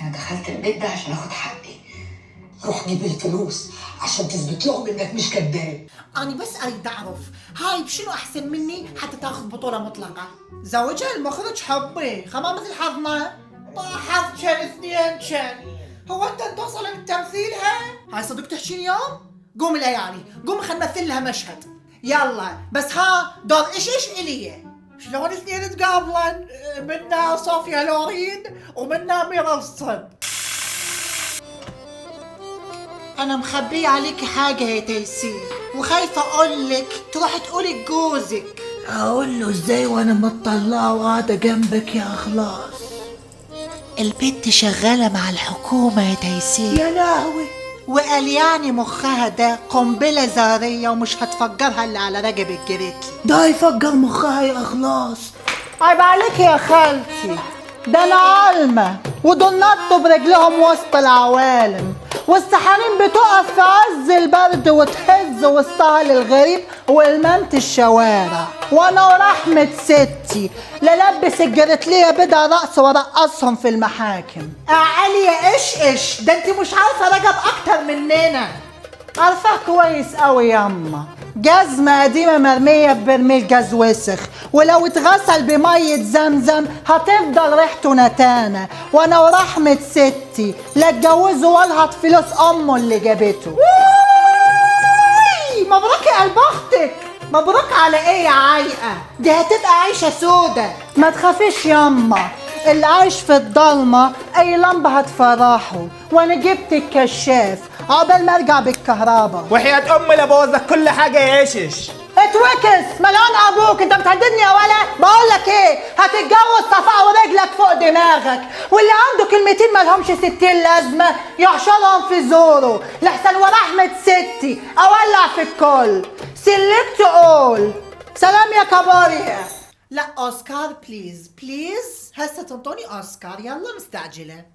انا دخلت البيت ده عشان اخد حقي. روح جيب الفلوس عشان تثبت لهم انك مش كذاب. أنا بس أريد أعرف هاي بشنو أحسن مني حتى تاخذ بطولة مطلقة؟ زوجها المخرج حبي خما مثل حظنا. حظ كان اثنين كان. هو أنت توصل لتمثيلها؟ هاي صدق تحكيني يوم؟ قوم الأيالي قوم خلنا نمثل لها مشهد. يلا بس ها دور إيش إلي. شلون اثنين تقابلن؟ منا صوفيا لورين ومنا ميرا الصد. أنا مخبية عليكي حاجة يا تيسير وخايفة أقولك تروحي تقولي لجوزك. اقول له ازاي وانا مطلعه وقاعده جنبك يا اخلاص؟ البنت شغالة مع الحكومة يا تيسير. يا لهوي. وقال يعني مخها ده قنبلة ذرية ومش هتفجرها اللي على رقبة الجريتلي. ده يفجر مخها يا اخلاص. عيب عليك يا خالتي، ده انا عالمة ودول نطوا برجلهم وسط العوالم والسحارين بتقف في عز البرد وتهز وسطها للغريب والممت الشوارع، وانا ورحمة ستي للبس الجريتلية بدا رقص ورقصهم في المحاكم. اعلي يا ايش ده انت مش عارفة رجب اكتر مننا. عارفاه كويس قوي ياما، جزمة قديمة مرمية ببرميل جاز وسخ ولو اتغسل بمية زمزم هتفضل ريحته نتانة، وانا ورحمة ستي لا اتجوزه ولا فلوس امه اللي جابته. مبروك يا قلب اختك. مبروك على ايه يا عايقة؟ دي هتبقى عيشة سودة. ما تخافيش ياما، اللي عايش في الضلمة اي لمبة هتفرحه، وانا جبت الكشاف عقبال ما ارجع بالكهرباء. وحياة امي لبوظ كل حاجة يا عشش. اتوكس ملعون ابوك، انت بتهددني يا ولا؟ بقول لك ايه، هتتجوز صفاء ورجلك فوق دماغك، واللي عنده كلمتين مالهمش 60 لازمه يحشرهم في زوره لحسن ورحمه ستي اولع في الكل. سلكت اول. سلام يا كابوريا. لا اوسكار بليز بليز، هسه تنطوني اوسكار يلا مستعجله.